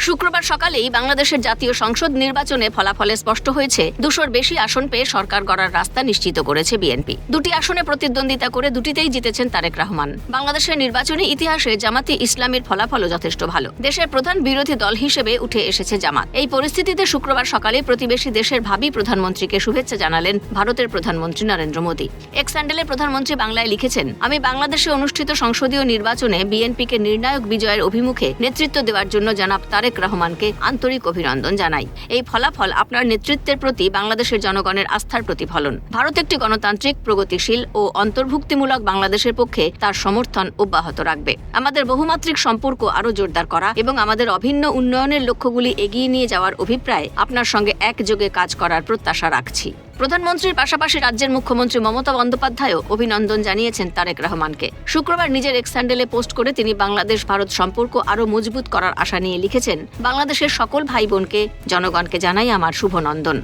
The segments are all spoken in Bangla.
শুক্রবার সকালেই বাংলাদেশের জাতীয় সংসদ নির্বাচনে ফলাফলে স্পষ্ট হয়েছে 200-র বেশি আসন পেয়ে সরকার গড়ার রাস্তা নিশ্চিত করেছে বিএনপি। দুটি আসনে প্রতিদ্বন্দ্বিতা করে দুটিতেই জিতেছেন তারেক রহমান। বাংলাদেশের নির্বাচনী ইতিহাসে জামাতে ইসলামীর ফলাফলও যথেষ্ট ভালো। দেশের প্রধান বিরোধী দল হিসেবে উঠে এসেছে জামাত। এই পরিস্থিতিতে শুক্রবার সকালে প্রতিবেশী দেশের ভাবি প্রধানমন্ত্রীকে শুভেচ্ছা জানালেন ভারতের প্রধানমন্ত্রী নরেন্দ্র মোদী। এক্স হ্যান্ডেলে প্রধানমন্ত্রী বাংলায় লিখেছেন, আমি বাংলাদেশে অনুষ্ঠিত সংসদীয় নির্বাচনে বিএনপিকে নির্ণায়ক বিজয়ের অভিমুখে নেতৃত্ব দেওয়ার জন্য জনাব তারেক রহমানকে আন্তরিক অভিনন্দন জানাই। এই ফলাফল আপনার নেতৃত্বের প্রতি বাংলাদেশের জনগণের আস্থার প্রতিফলন। ভারত একটি গণতান্ত্রিক, প্রগতিশীল ও অন্তর্ভুক্তিমূলক বাংলাদেশের পক্ষে তার সমর্থন অব্যাহত রাখবে। আমাদের বহুমাত্রিক সম্পর্ক আরও জোরদার করা এবং আমাদের অভিন্ন উন্নয়নের লক্ষ্যগুলি এগিয়ে নিয়ে যাওয়ার অভিপ্রায় আপনার সঙ্গে একযোগে কাজ করার প্রত্যাশা রাখছি। প্রধানমন্ত্রীর পাশাপাশি রাজ্যের মুখ্যমন্ত্রী মমতা বন্দ্যোপাধ্যায়ও অভিনন্দন জানিয়েছেন তারেক রহমানকে। শুক্রবার নিজের এক্স হ্যান্ডেলে পোস্ট করে তিনি বাংলাদেশ ভারত সম্পর্ক আরও মজবুত করার আশা নিয়ে লিখেছেন, বাংলাদেশের সকল ভাই বোনকে, জনগণকে জানাই আমার শুভনন্দন।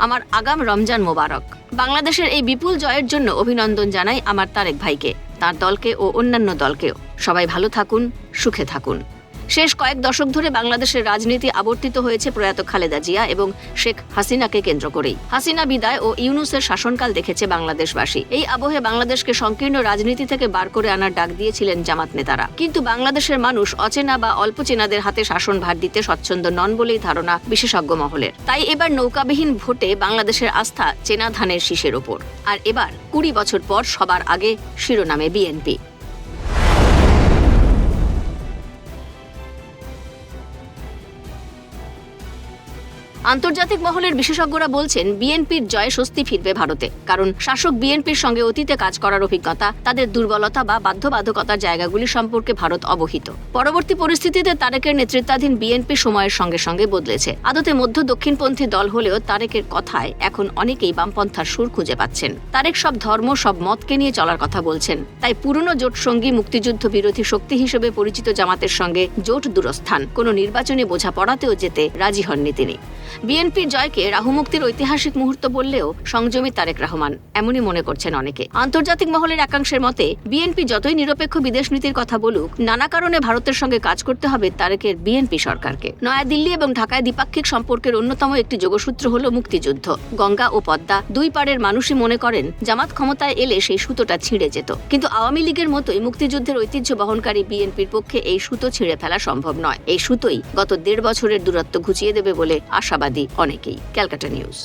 আমার আগাম রমজান মোবারক। বাংলাদেশের এই বিপুল জয়ের জন্য অভিনন্দন জানাই আমার তারেক ভাইকে, তার দলকে ও অন্যান্য দলকেও। সবাই ভালো থাকুন, সুখে থাকুন। শেষ কয়েক দশক ধরে বাংলাদেশের রাজনীতি আবর্তিত হয়েছে প্রয়াত খালেদা জিয়া এবং শেখ হাসিনাকে কেন্দ্র করেই। হাসিনা বিদায় ও ইউনূসের শাসনকাল দেখেছে বাংলাদেশবাসী। এই আবহে বাংলাদেশকে সংকীর্ণ রাজনীতি থেকে বার করে আনার ডাক দিয়েছিলেন জামাত নেতারা। কিন্তু বাংলাদেশের মানুষ অচেনা বা অল্প চেনাদের হাতে শাসনভার দিতে স্বচ্ছন্দ নন বলেই ধারণা বিশেষজ্ঞ মহলের। তাই এবার নৌকাবিহীন ভোটে বাংলাদেশের আস্থা চেনা ধানের শীষের ওপর। আর এবার 20 বছর পর সবার আগে শিরোনামে বিএনপি। আন্তর্জাতিক মহলের বিশেষজ্ঞরা বলছেন, বিএনপির জয়ে স্বস্তি ফিরবে ভারতে। কারণ শাসক বিএনপির সঙ্গে অতীতে কাজ করার অভিজ্ঞতা, তাদের দুর্বলতা বা বাধ্যবাধকতার জায়গাগুলি সম্পর্কে ভারত অবহিত। পরবর্তী পরিস্থিতিতে তারেকের নেতৃত্বাধীন বিএনপি সময়ের সঙ্গে সঙ্গে বদলেছে। আদতে মধ্য দক্ষিণপন্থী দল হলেও তারেকের কথায় এখন অনেকেই বামপন্থার সুর খুঁজে পাচ্ছেন। তারেক সব ধর্ম, সব মতকে নিয়ে চলার কথা বলছেন। তাই পুরনো জোটসঙ্গী মুক্তিযুদ্ধ বিরোধী শক্তি হিসেবে পরিচিত জামাতের সঙ্গে জোট দূরস্থান, কোনো নির্বাচনী বোঝাপড়াতেও যেতে রাজি হননি তিনি। বিএনপির জয়কে রাহুমুক্তির ঐতিহাসিক মুহূর্ত বললেও সংযমী তারেক রহমান, এমনই মনে করছেন অনেকে। আন্তর্জাতিক মহলের একাংশের মতে, বিএনপি যতই নিরপেক্ষ বিদেশ নীতির কথা বলুক, নানা কারণে ভারতের সঙ্গে কাজ করতে হবে তারেকের বিএনপি সরকারকে। নয়াদিল্লি এবং ঢাকায় দ্বিপাক্ষিক সম্পর্কের অন্যতম একটি যোগসূত্র হল মুক্তিযুদ্ধ। গঙ্গা ও পদ্মা, দুই পাড়ের মানুষই মনে করেন জামাত ক্ষমতায় এলে সেই সুতোটা ছিঁড়ে যেত। কিন্তু আওয়ামী লীগের মতোই মুক্তিযুদ্ধের ঐতিহ্য বহনকারী বিএনপির পক্ষে এই সুতো ছিঁড়ে ফেলা সম্ভব নয়। এই সুতোই গত 1.5 বছরের দূরত্ব ঘুচিয়ে দেবে বলে আশাবাদী অনেকেই। ক্যালকাটা নিউজ।